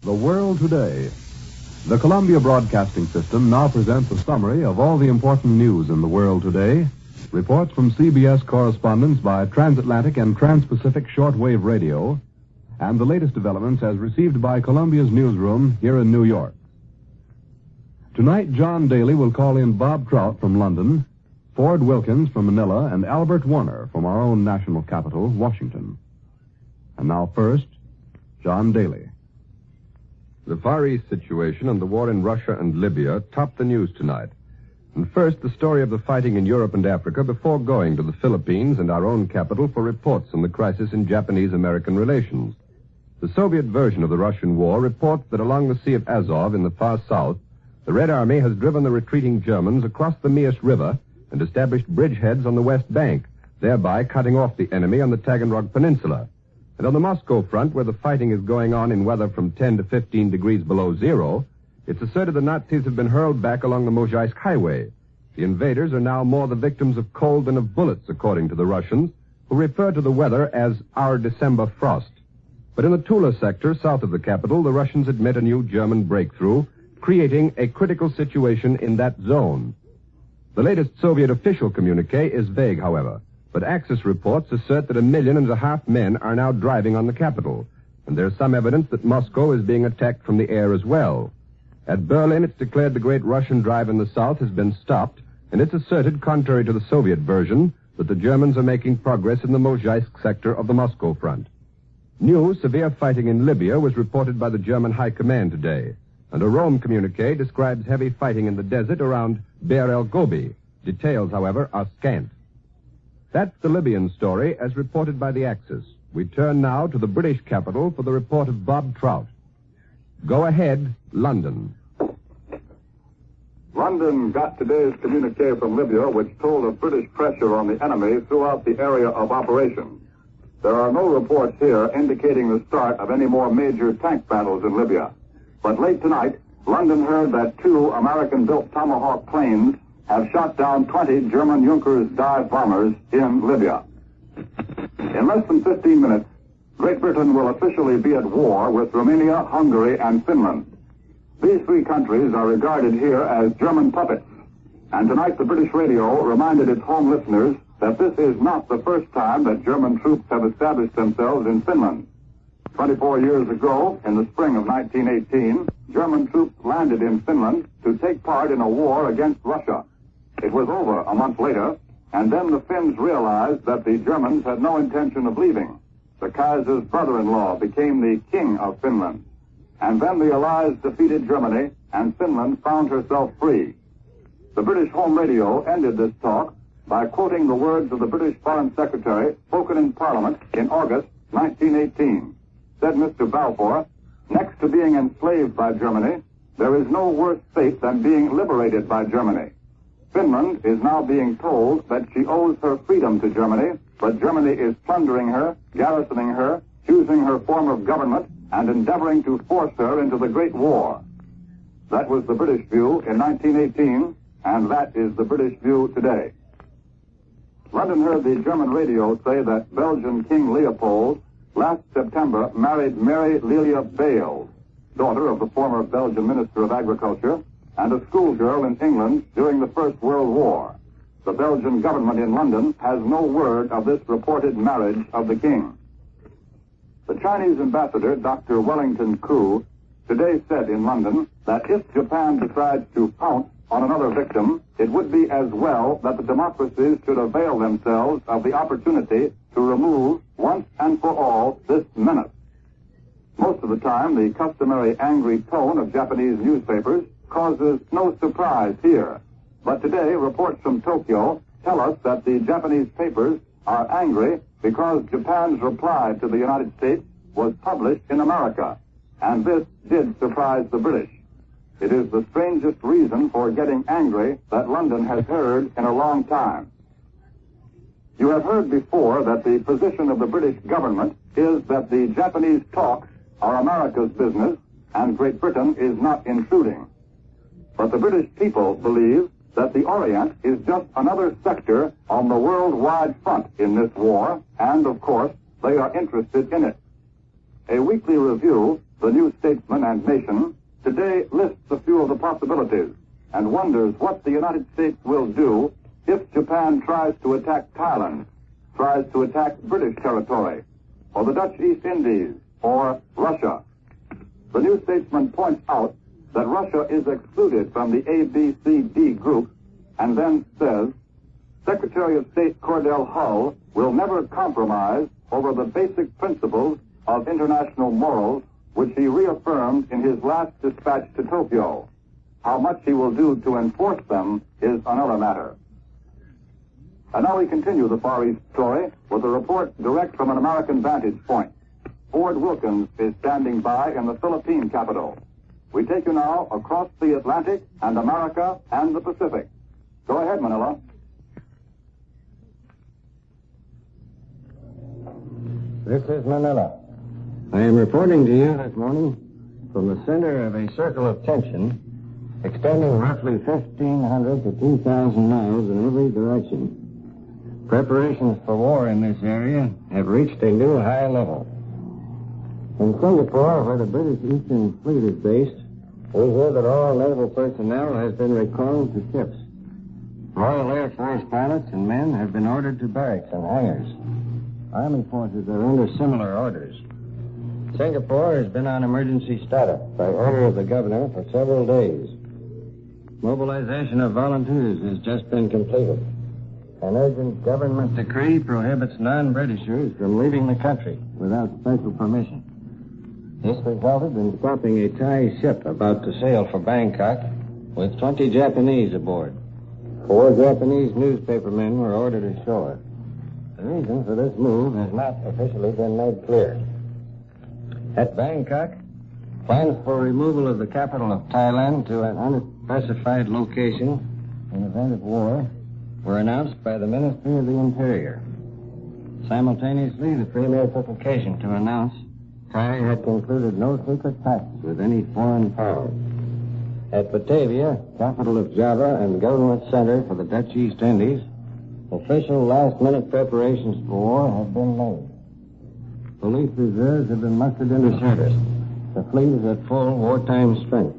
The World Today. The Columbia Broadcasting System now presents a summary of all the important news in the world today. Reports from CBS correspondents by Transatlantic and Trans-Pacific Shortwave Radio, and the latest developments as received by Columbia's newsroom here in New York. Tonight, John Daly will call in Bob Trout from London, Ford Wilkins from Manila, and Albert Warner from our own national capital, Washington. And now first, John Daly. The Far East situation and the war in Russia and Libya topped the news tonight. And first, the story of the fighting in Europe and Africa before going to the Philippines and our own capital for reports on the crisis in Japanese-American relations. The Soviet version of the Russian war reports that along the Sea of Azov in the far south, the Red Army has driven the retreating Germans across the Mias River and established bridgeheads on the west bank, thereby cutting off the enemy on the Taganrog Peninsula. And on the Moscow front, where the fighting is going on in weather from 10 to 15 degrees below zero, it's asserted the Nazis have been hurled back along the Mozhaisk Highway. The invaders are now more the victims of cold than of bullets, according to the Russians, who refer to the weather as our December frost. But in the Tula sector, south of the capital, the Russians admit a new German breakthrough, creating a critical situation in that zone. The latest Soviet official communique is vague, however. But Axis reports assert that 1.5 million men are now driving on the capital, and there's some evidence that Moscow is being attacked from the air as well. At Berlin, it's declared the great Russian drive in the south has been stopped, and it's asserted, contrary to the Soviet version, that the Germans are making progress in the Mozhaisk sector of the Moscow front. New severe fighting in Libya was reported by the German High Command today, and a Rome communique describes heavy fighting in the desert around Bir el Gobi. Details, however, are scant. That's the Libyan story as reported by the Axis. We turn now to the British capital for the report of Bob Trout. Go ahead, London. London got today's communique from Libya, which told of British pressure on the enemy throughout the area of operations. There are no reports here indicating the start of any more major tank battles in Libya. But late tonight, London heard that 2 American-built Tomahawk planes have shot down 20 German Junkers dive bombers in Libya. In less than 15 minutes, Great Britain will officially be at war with Romania, Hungary, and Finland. These 3 countries are regarded here as German puppets. And tonight the British radio reminded its home listeners that this is not the first time that German troops have established themselves in Finland. 24 years ago, in the spring of 1918, German troops landed in Finland to take part in a war against Russia. It was over a month later, and then the Finns realized that the Germans had no intention of leaving. The Kaiser's brother-in-law became the king of Finland. And then the Allies defeated Germany, and Finland found herself free. The British Home Radio ended this talk by quoting the words of the British Foreign Secretary spoken in Parliament in August 1918. Said Mr. Balfour, "Next to being enslaved by Germany, there is no worse fate than being liberated by Germany. Finland is now being told that she owes her freedom to Germany, but Germany is plundering her, garrisoning her, choosing her form of government, and endeavoring to force her into the Great War." That was the British view in 1918, and that is the British view today. London heard the German radio say that Belgian King Leopold last September married Mary Lelia Bales, daughter of the former Belgian Minister of Agriculture, and a schoolgirl in England during the First World War. The Belgian government in London has no word of this reported marriage of the king. The Chinese ambassador, Dr. Wellington Koo, today said in London that if Japan decides to pounce on another victim, it would be as well that the democracies should avail themselves of the opportunity to remove, once and for all, this menace. Most of the time, the customary angry tone of Japanese newspapers causes no surprise here. But today, reports from Tokyo tell us that the Japanese papers are angry because Japan's reply to the United States was published in America. And this did surprise the British. It is the strangest reason for getting angry that London has heard in a long time. You have heard before that the position of the British government is that the Japanese talks are America's business and Great Britain is not intruding. But the British people believe that the Orient is just another sector on the worldwide front in this war, and, of course, they are interested in it. A weekly review, the New Statesman and nation, today lists a few of the possibilities and wonders what the United States will do if Japan tries to attack Thailand, tries to attack British territory, or the Dutch East Indies, or Russia. The New Statesman points out that Russia is excluded from the ABCD group and then says, Secretary of State Cordell Hull will never compromise over the basic principles of international morals which he reaffirmed in his last dispatch to Tokyo. How much he will do to enforce them is another matter. And now we continue the Far East story with a report direct from an American vantage point. Ford Wilkins is standing by in the Philippine capital. We take you now across the Atlantic and America and the Pacific. Go ahead, Manila. This is Manila. I am reporting to you this morning from the center of a circle of tension extending roughly 1,500 to 2,000 miles in every direction. Preparations for war in this area have reached a new high level. In Singapore, where the British Eastern Fleet is based, we hear that all naval personnel has been recalled to ships. Royal Air Force pilots and men have been ordered to barracks and hangars. Army forces are under similar orders. Singapore has been on emergency status by order of the governor for several days. Mobilization of volunteers has just been completed. An urgent government decree prohibits non-Britishers from leaving the country without special permission. This resulted in stopping a Thai ship about to sail for Bangkok with 20 Japanese aboard. 4 Japanese newspapermen were ordered ashore. The reason for this move has not officially been made clear. At Bangkok, plans for removal of the capital of Thailand to an unspecified location in event of war were announced by the Ministry of the Interior. Simultaneously, the Premier took occasion to announce Thai had concluded no secret pacts with any foreign power. At Batavia, capital of Java and government center for the Dutch East Indies, official last-minute preparations for war have been made. Police reserves have been mustered into service. The fleet is at full wartime strength.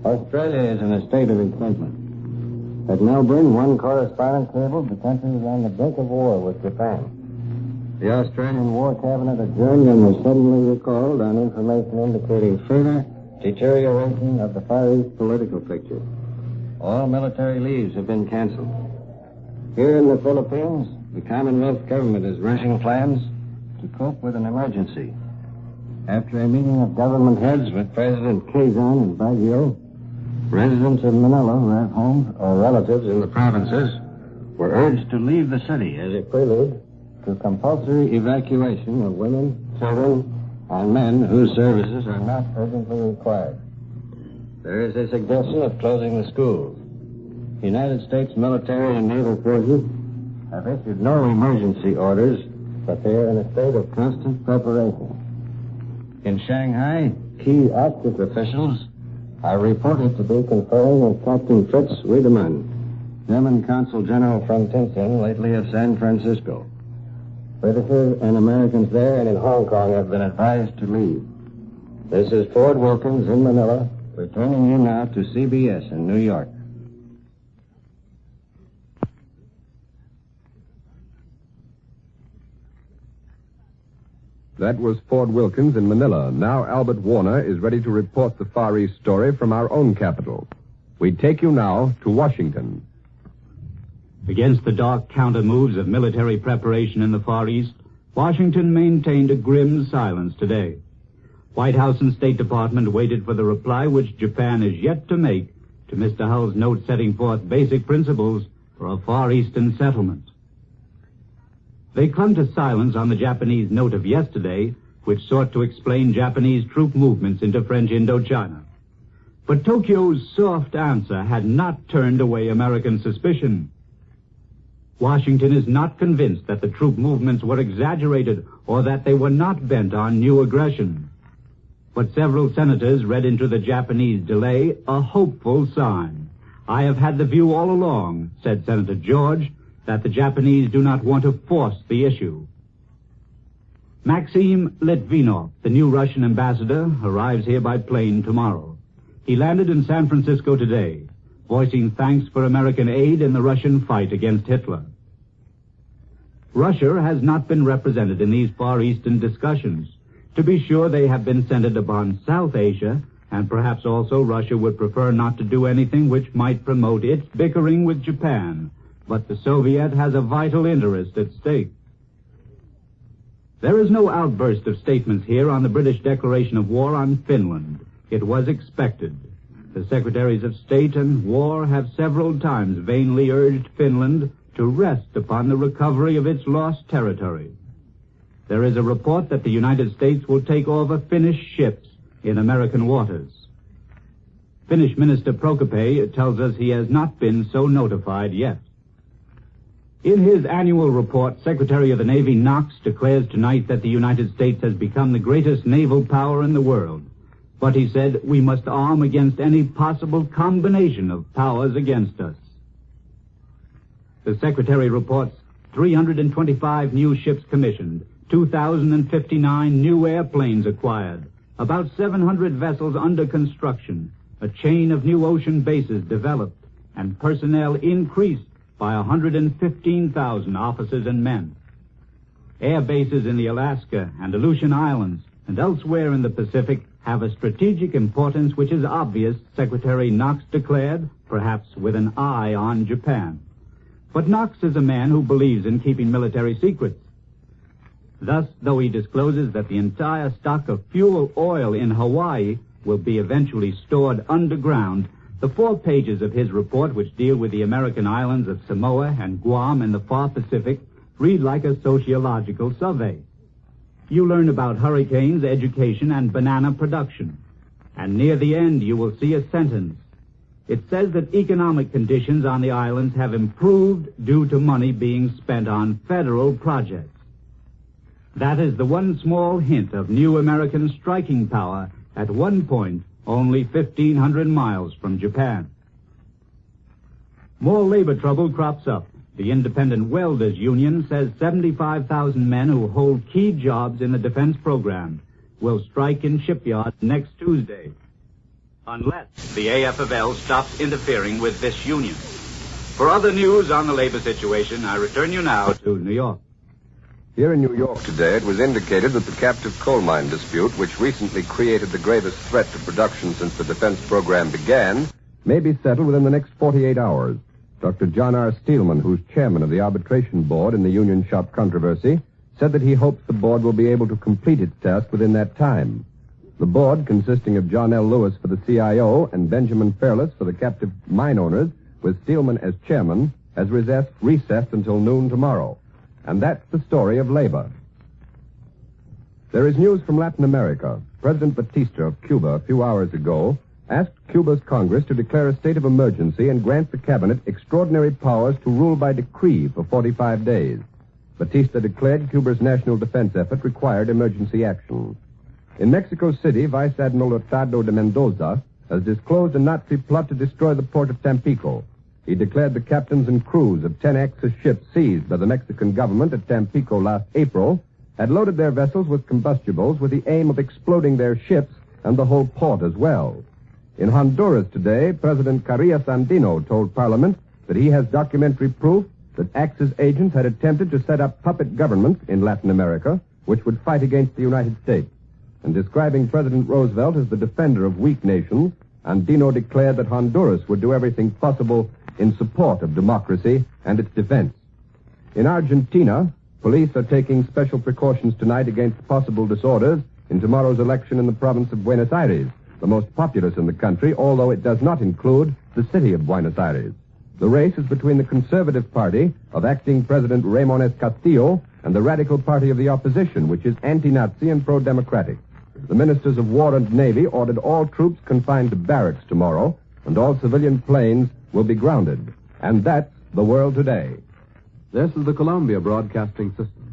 Australia is in a state of excitement. At Melbourne, one correspondent cabled the country is on the brink of war with Japan. The Australian War Cabinet adjourned and was suddenly recalled on information indicating further deterioration of the Far East political picture. All military leaves have been canceled. Here in the Philippines, the Commonwealth government is rushing plans to cope with an emergency. After a meeting of government heads with President Quezon and Baguio, residents of Manila who have homes or relatives in the provinces were urged to leave the city as a prelude to compulsory evacuation of women, children, and men whose services are not urgently required. There is a suggestion of closing the schools. United States military and naval forces have issued no emergency orders, but they are in a state of constant preparation. In Shanghai, key Axis officials are reported to be conferring with Captain Fritz Wiedemann, German Consul General from Tientsin, lately of San Francisco. Britishers and Americans there and in Hong Kong have been advised to leave. This is Ford Wilkins in Manila, returning you now to CBS in New York. That was Ford Wilkins in Manila. Now Albert Warner is ready to report the Far East story from our own capital. We take you now to Washington. Against the dark counter-moves of military preparation in the Far East, Washington maintained a grim silence today. White House and State Department waited for the reply which Japan is yet to make to Mr. Hull's note setting forth basic principles for a Far Eastern settlement. They clung to silence on the Japanese note of yesterday, which sought to explain Japanese troop movements into French Indochina. But Tokyo's soft answer had not turned away American suspicion. Washington is not convinced that the troop movements were exaggerated or that they were not bent on new aggression. But several senators read into the Japanese delay a hopeful sign. I have had the view all along, said Senator George, that the Japanese do not want to force the issue. Maxim Litvinov, the new Russian ambassador, arrives here by plane tomorrow. He landed in San Francisco today, voicing thanks for American aid in the Russian fight against Hitler. Russia has not been represented in these Far Eastern discussions. To be sure, they have been centered upon South Asia, and perhaps also Russia would prefer not to do anything which might promote its bickering with Japan. But the Soviet has a vital interest at stake. There is no outburst of statements here on the British declaration of war on Finland. It was expected. The Secretaries of State and War have several times vainly urged Finland to rest upon the recovery of its lost territory. There is a report that the United States will take over Finnish ships in American waters. Finnish Minister Prokope tells us he has not been so notified yet. In his annual report, Secretary of the Navy Knox declares tonight that the United States has become the greatest naval power in the world. But he said we must arm against any possible combination of powers against us. The Secretary reports 325 new ships commissioned, 2,059 new airplanes acquired, about 700 vessels under construction, a chain of new ocean bases developed, and personnel increased by 115,000 officers and men. Air bases in the Alaska and Aleutian Islands and elsewhere in the Pacific have a strategic importance which is obvious, Secretary Knox declared, perhaps with an eye on Japan. But Knox is a man who believes in keeping military secrets. Thus, though he discloses that the entire stock of fuel oil in Hawaii will be eventually stored underground, the 4 pages of his report, which deal with the American islands of Samoa and Guam in the far Pacific, read like a sociological survey. You learn about hurricanes, education, and banana production. And near the end, you will see a sentence. It says that economic conditions on the islands have improved due to money being spent on federal projects. That is the one small hint of new American striking power at one point only 1,500 miles from Japan. More labor trouble crops up. The Independent Welders Union says 75,000 men who hold key jobs in the defense program will strike in shipyards next Tuesday, unless the AFL stops interfering with this union. For other news on the labor situation, I return you now to New York. Here in New York today, it was indicated that the captive coal mine dispute, which recently created the gravest threat to production since the defense program began, may be settled within the next 48 hours. Dr. John R. Steelman, who's chairman of the arbitration board in the union shop controversy, said that he hopes the board will be able to complete its task within that time. The board, consisting of John L. Lewis for the CIO and Benjamin Fairless for the captive mine owners, with Steelman as chairman, has recessed until noon tomorrow. And that's the story of labor. There is news from Latin America. President Batista of Cuba a few hours ago asked Cuba's Congress to declare a state of emergency and grant the cabinet extraordinary powers to rule by decree for 45 days. Batista declared Cuba's national defense effort required emergency action. In Mexico City, Vice Admiral Hurtado de Mendoza has disclosed a Nazi plot to destroy the port of Tampico. He declared the captains and crews of 10 Axis ships seized by the Mexican government at Tampico last April had loaded their vessels with combustibles with the aim of exploding their ships and the whole port as well. In Honduras today, President Carillas Andino told Parliament that he has documentary proof that Axis agents had attempted to set up puppet governments in Latin America which would fight against the United States. And describing President Roosevelt as the defender of weak nations, Andino declared that Honduras would do everything possible in support of democracy and its defense. In Argentina, police are taking special precautions tonight against possible disorders in tomorrow's election in the province of Buenos Aires, the most populous in the country, although it does not include the city of Buenos Aires. The race is between the Conservative Party of acting President Ramon S. Castillo and the Radical Party of the opposition, which is anti-Nazi and pro-democratic. The ministers of War and Navy ordered all troops confined to barracks tomorrow, and all civilian planes will be grounded. And that's the world today. This is the Columbia Broadcasting System.